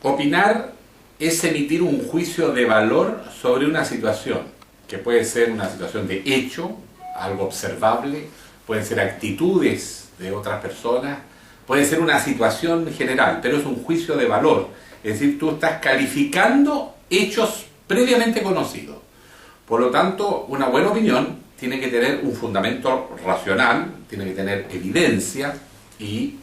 Opinar es emitir un juicio de valor sobre una situación, que puede ser una situación de hecho, algo observable, pueden ser actitudes de otras personas, puede ser una situación general, pero es un juicio de valor. Es decir, tú estás calificando hechos previamente conocidos. Por lo tanto, una buena opinión tiene que tener un fundamento racional, tiene que tener evidencia, y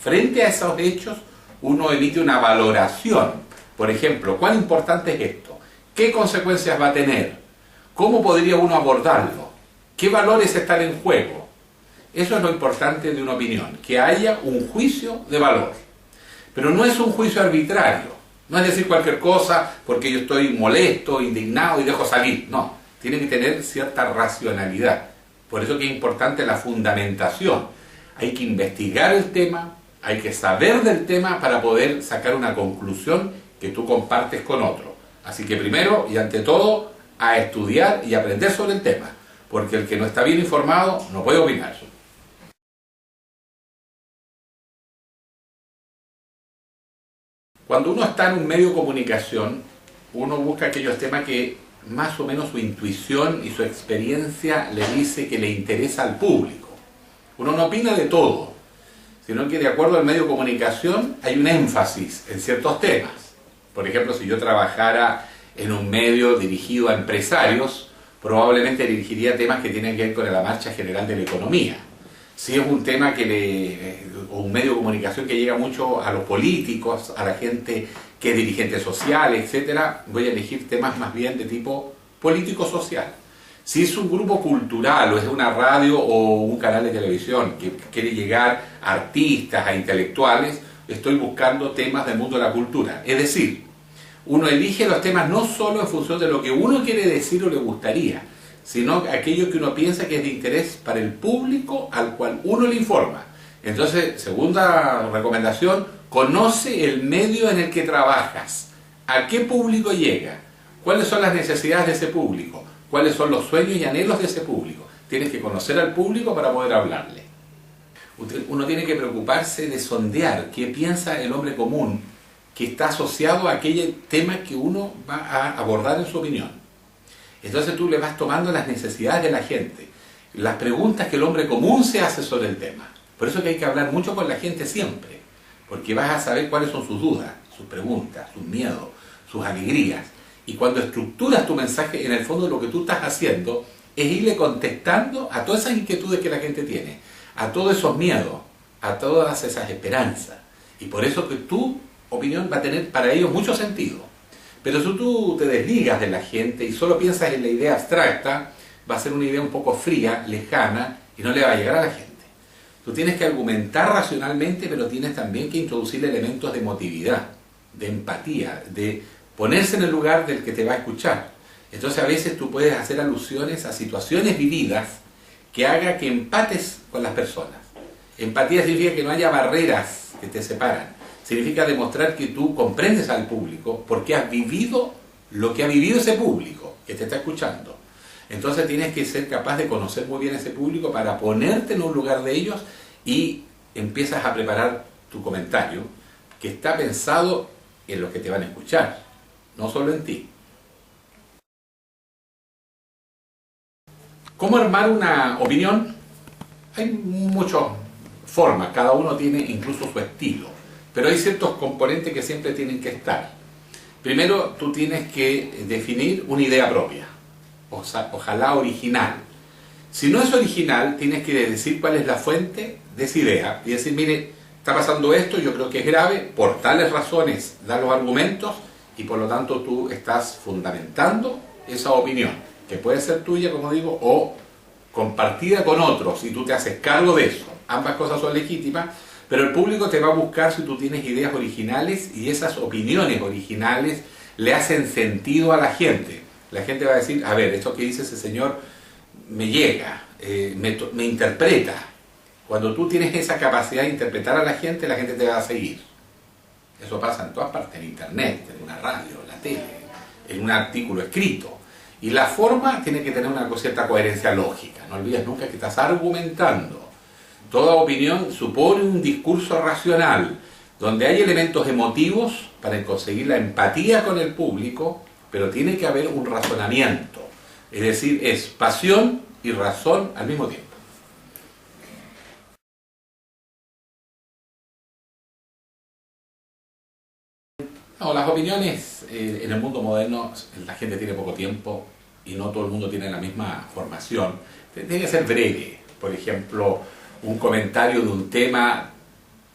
frente a esos hechos uno emite una valoración. Por ejemplo, ¿cuán importante es esto? ¿Qué consecuencias va a tener? ¿Cómo podría uno abordarlo? ¿Qué valores están en juego? Eso es lo importante de una opinión, que haya un juicio de valor. Pero no es un juicio arbitrario, no es decir cualquier cosa porque yo estoy molesto, indignado y dejo salir. No, tiene que tener cierta racionalidad. Por eso que es importante la fundamentación. Hay que investigar el tema, hay que saber del tema para poder sacar una conclusión que tú compartes con otro. Así que primero y ante todo, a estudiar y aprender sobre el tema, porque el que no está bien informado no puede opinar. Cuando uno está en un medio de comunicación, uno busca aquellos temas que más o menos su intuición y su experiencia le dice que le interesa al público. Uno no opina de todo, sino que de acuerdo al medio de comunicación hay un énfasis en ciertos temas. Por ejemplo, si yo trabajara en un medio dirigido a empresarios, probablemente dirigiría temas que tienen que ver con la marcha general de la economía. Si es un tema o un medio de comunicación que llega mucho a los políticos, a la gente que es dirigente social, etcétera, voy a elegir temas más bien de tipo político-social. Si es un grupo cultural o es una radio o un canal de televisión que quiere llegar a artistas, a intelectuales, estoy buscando temas del mundo de la cultura. Es decir, uno elige los temas no solo en función de lo que uno quiere decir o le gustaría, sino aquello que uno piensa que es de interés para el público al cual uno le informa. Entonces, segunda recomendación, conoce el medio en el que trabajas. ¿A qué público llega? ¿Cuáles son las necesidades de ese público? ¿Cuáles son los sueños y anhelos de ese público? Tienes que conocer al público para poder hablarle. Uno tiene que preocuparse de sondear qué piensa el hombre común que está asociado a aquel tema que uno va a abordar en su opinión. Entonces tú le vas tomando las necesidades de la gente, las preguntas que el hombre común se hace sobre el tema. Por eso que hay que hablar mucho con la gente siempre, porque vas a saber cuáles son sus dudas, sus preguntas, sus miedos, sus alegrías. Y cuando estructuras tu mensaje, en el fondo lo que tú estás haciendo es irle contestando a todas esas inquietudes que la gente tiene, a todos esos miedos, a todas esas esperanzas. Y por eso que tu opinión va a tener para ellos mucho sentido. Pero si tú te desligas de la gente y solo piensas en la idea abstracta, va a ser una idea un poco fría, lejana, y no le va a llegar a la gente. Tú tienes que argumentar racionalmente, pero tienes también que introducir elementos de emotividad, de empatía, de ponerse en el lugar del que te va a escuchar. Entonces a veces tú puedes hacer alusiones a situaciones vividas que haga que empates con las personas. Empatía significa que no haya barreras que te separan. Significa demostrar que tú comprendes al público porque has vivido lo que ha vivido ese público que te está escuchando. Entonces tienes que ser capaz de conocer muy bien a ese público para ponerte en un lugar de ellos y empiezas a preparar tu comentario que está pensado en los que te van a escuchar, no solo en ti. ¿Cómo armar una opinión? Hay muchas formas, cada uno tiene incluso su estilo. Pero hay ciertos componentes que siempre tienen que estar. Primero, tú tienes que definir una idea propia, ojalá original. Si no es original, tienes que decir cuál es la fuente de esa idea y decir, mire, está pasando esto, yo creo que es grave, por tales razones, dar los argumentos y por lo tanto tú estás fundamentando esa opinión, que puede ser tuya, como digo, o compartida con otros y tú te haces cargo de eso. Ambas cosas son legítimas. Pero el público te va a buscar si tú tienes ideas originales y esas opiniones originales le hacen sentido a la gente. La gente va a decir, a ver, esto que dice ese señor me llega, me interpreta. Cuando tú tienes esa capacidad de interpretar a la gente te va a seguir. Eso pasa en todas partes, en internet, en una radio, en la tele, en un artículo escrito. Y la forma tiene que tener una cierta coherencia lógica. No olvides nunca que estás argumentando. Toda opinión supone un discurso racional. donde hay elementos emotivos para conseguir la empatía con el público, pero tiene que haber un razonamiento. Es decir, es pasión y razón al mismo tiempo. No, las opiniones en el mundo moderno, la gente tiene poco tiempo y no todo el mundo tiene la misma formación. Tiene que ser breve. Por ejemplo, un comentario de un tema,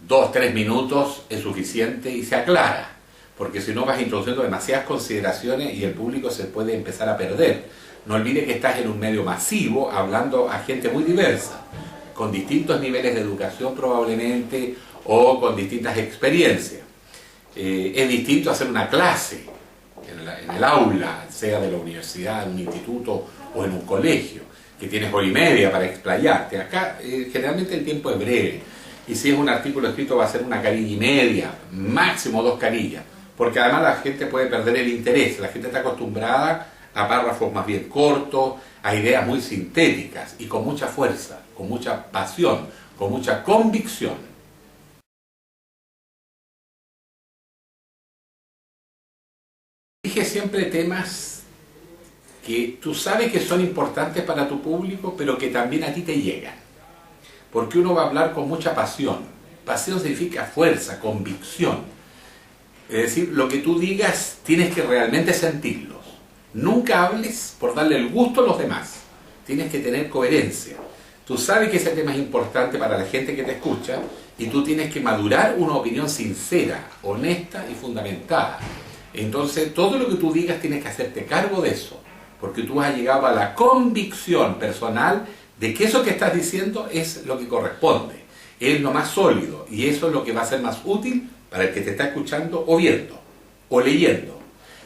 2-3 minutos es suficiente y se aclara. Porque si no vas introduciendo demasiadas consideraciones y el público se puede empezar a perder. No olvides que estás en un medio masivo hablando a gente muy diversa, con distintos niveles de educación probablemente o con distintas experiencias. Es distinto hacer una clase en el aula, sea de la universidad, en un instituto o en un colegio, que tienes hora y media para explayarte. Acá generalmente el tiempo es breve, y si es un artículo escrito va a ser una carilla y media, máximo 2 carillas, porque además la gente puede perder el interés. La gente está acostumbrada a párrafos más bien cortos, a ideas muy sintéticas y con mucha fuerza, con mucha pasión, con mucha convicción. Elige siempre temas que tú sabes que son importantes para tu público, pero que también a ti te llegan. Porque uno va a hablar con mucha pasión. Pasión significa fuerza, convicción. Es decir, lo que tú digas tienes que realmente sentirlos. Nunca hables por darle el gusto a los demás. Tienes que tener coherencia. Tú sabes que ese tema es importante para la gente que te escucha y tú tienes que madurar una opinión sincera, honesta y fundamentada. Entonces, todo lo que tú digas tienes que hacerte cargo de eso, porque tú has llegado a la convicción personal de que eso que estás diciendo es lo que corresponde, es lo más sólido, y eso es lo que va a ser más útil para el que te está escuchando o viendo, o leyendo.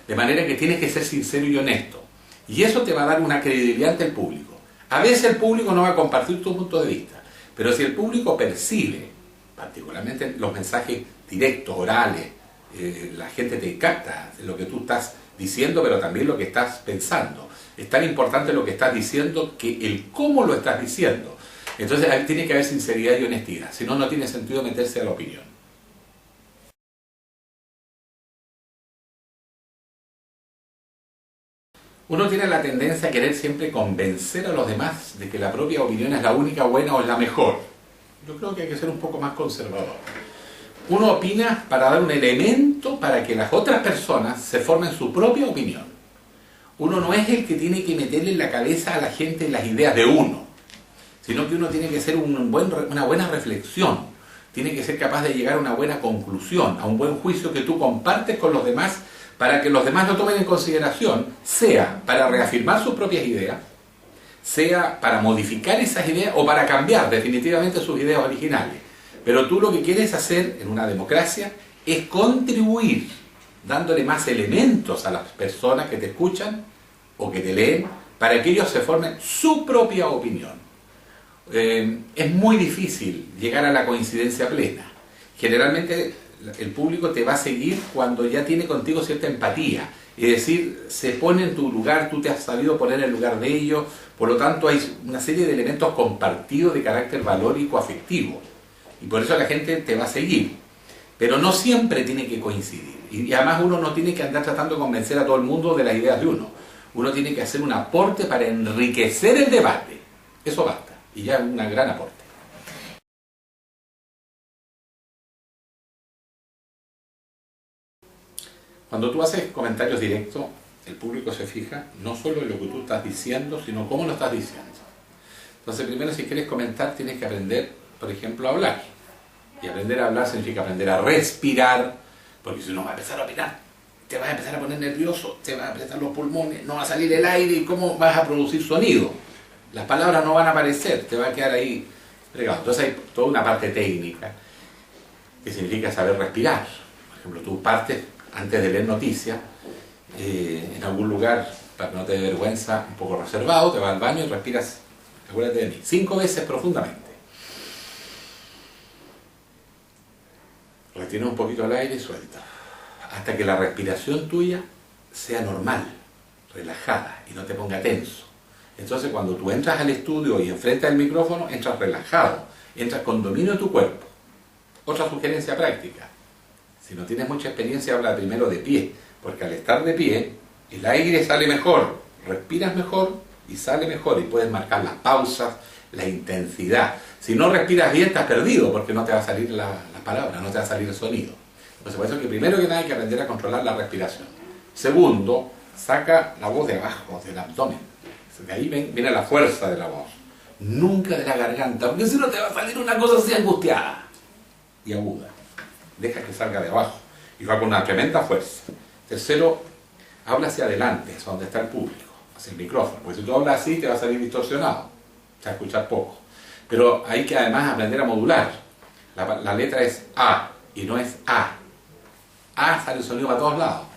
De manera que tienes que ser sincero y honesto, y eso te va a dar una credibilidad ante el público. A veces el público no va a compartir tu punto de vista, pero si el público percibe, particularmente los mensajes directos, orales, la gente te capta lo que tú estás diciendo, pero también lo que estás pensando. Es tan importante lo que estás diciendo que el cómo lo estás diciendo. Entonces ahí tiene que haber sinceridad y honestidad, si no, no tiene sentido meterse a la opinión. Uno tiene la tendencia a querer siempre convencer a los demás de que la propia opinión es la única buena o es la mejor. Yo creo que hay que ser un poco más conservador. Uno opina para dar un elemento para que las otras personas se formen su propia opinión. Uno no es el que tiene que meterle en la cabeza a la gente las ideas de uno, sino que uno tiene que hacer una buena reflexión, tiene que ser capaz de llegar a una buena conclusión, a un buen juicio que tú compartes con los demás para que los demás lo tomen en consideración, sea para reafirmar sus propias ideas, sea para modificar esas ideas o para cambiar definitivamente sus ideas originales. Pero tú lo que quieres hacer en una democracia es contribuir, dándole más elementos a las personas que te escuchan o que te leen, para que ellos se formen su propia opinión. Es muy difícil llegar a la coincidencia plena. Generalmente el público te va a seguir cuando ya tiene contigo cierta empatía, es decir, se pone en tu lugar, tú te has sabido poner en el lugar de ellos, por lo tanto hay una serie de elementos compartidos de carácter valórico afectivo. Y por eso la gente te va a seguir. Pero no siempre tiene que coincidir. Y además uno no tiene que andar tratando de convencer a todo el mundo de las ideas de uno. Uno tiene que hacer un aporte para enriquecer el debate. Eso basta. Y ya es un gran aporte. Cuando tú haces comentarios directos, el público se fija no solo en lo que tú estás diciendo, sino cómo lo estás diciendo. Entonces, primero, si quieres comentar, tienes que aprender, por ejemplo, a hablar. Y aprender a hablar significa aprender a respirar, porque si no vas a empezar a opinar, te vas a empezar a poner nervioso, te vas a apretar los pulmones, no va a salir el aire, y cómo vas a producir sonido. Las palabras no van a aparecer, te va a quedar ahí pegado. Entonces hay toda una parte técnica, que significa saber respirar. Por ejemplo, tú partes antes de leer noticias, en algún lugar, para que no te dé vergüenza, un poco reservado, te vas al baño y respiras, acuérdate de mí, 5 veces profundamente. Retienes un poquito el aire y suelta, hasta que la respiración tuya sea normal, relajada y no te ponga tenso. Entonces cuando tú entras al estudio y enfrentas el micrófono, entras relajado, entras con dominio de tu cuerpo. Otra sugerencia práctica: Si no tienes mucha experiencia, habla primero de pie, porque al estar de pie, el aire sale mejor, respiras mejor y sale mejor, y puedes marcar las pausas, la intensidad. Si no respiras bien, estás perdido, porque no te va a salir la palabra, no te va a salir el sonido. Entonces, por eso es que primero que nada hay que aprender a controlar la respiración. Segundo, saca la voz de abajo, del abdomen. De ahí viene la fuerza de la voz. Nunca de la garganta, porque si no te va a salir una cosa así angustiada y aguda. Deja que salga de abajo y va con una tremenda fuerza. Tercero, habla hacia adelante, hacia donde está el público, hacia el micrófono, porque si tú hablas así te va a salir distorsionado, te va a escuchar poco. Pero hay que además aprender a modular. La letra es A y no es A. A sale el sonido para todos lados.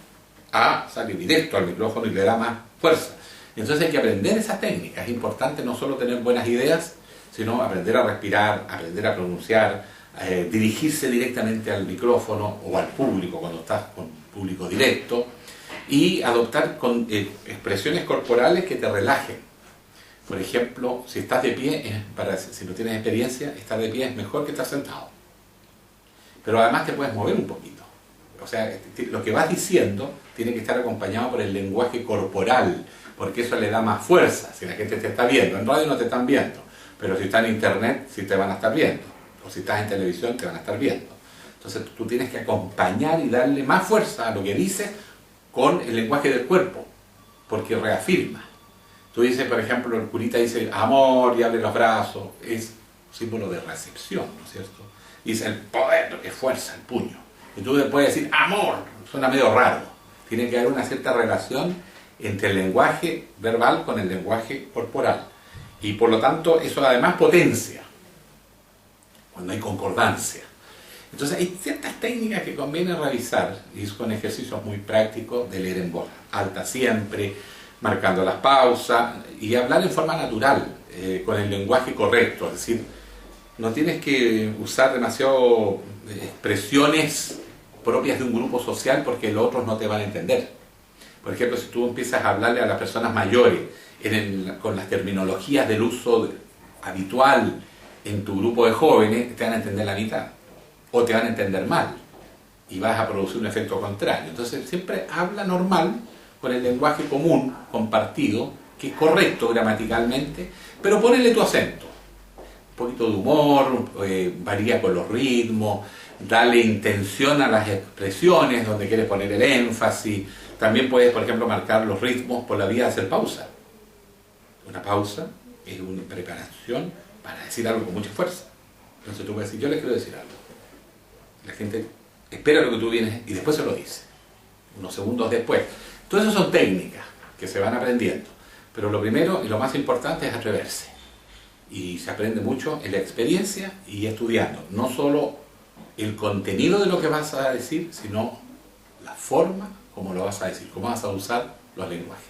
A sale directo al micrófono y le da más fuerza. Entonces hay que aprender esas técnicas. Es importante no solo tener buenas ideas, sino aprender a respirar, aprender a pronunciar, dirigirse directamente al micrófono o al público cuando estás con público directo, y adoptar expresiones corporales que te relajen. Por ejemplo, si estás de pie, si no tienes experiencia, estar de pie es mejor que estar sentado. Pero además te puedes mover un poquito. O sea, lo que vas diciendo tiene que estar acompañado por el lenguaje corporal, porque eso le da más fuerza. Si la gente te está viendo, en radio no te están viendo, pero si está en internet sí te van a estar viendo, o si estás en televisión te van a estar viendo. Entonces tú tienes que acompañar y darle más fuerza a lo que dices con el lenguaje del cuerpo, porque reafirma. Tú dices, por ejemplo, el curita dice amor y abre los brazos, es símbolo de recepción, ¿no es cierto? Dice el poder, es fuerza, el puño. Y tú puedes decir amor, suena medio raro. Tiene que haber una cierta relación entre el lenguaje verbal con el lenguaje corporal. Y por lo tanto, eso además potencia cuando hay concordancia. Entonces hay ciertas técnicas que conviene revisar, y con ejercicios muy prácticos de leer en voz alta siempre, marcando las pausas y hablar en forma natural, con el lenguaje correcto. Es decir, no tienes que usar demasiado expresiones propias de un grupo social porque los otros no te van a entender. Por ejemplo, si tú empiezas a hablarle a las personas mayores con las terminologías del uso habitual en tu grupo de jóvenes, te van a entender la mitad o te van a entender mal y vas a producir un efecto contrario. Entonces siempre habla normal con el lenguaje común, compartido, que es correcto gramaticalmente, pero ponele tu acento. Un poquito de humor, varía con los ritmos, dale intención a las expresiones donde quieres poner el énfasis. También puedes, por ejemplo, marcar los ritmos por la vía de hacer pausa. Una pausa es una preparación para decir algo con mucha fuerza. Entonces tú puedes decir, yo les quiero decir algo. La gente espera lo que tú vienes y después se lo dice, unos segundos después. Todas esas son técnicas que se van aprendiendo. Pero lo primero y lo más importante es atreverse. Y se aprende mucho en la experiencia y estudiando. No solo el contenido de lo que vas a decir, sino la forma como lo vas a decir, cómo vas a usar los lenguajes.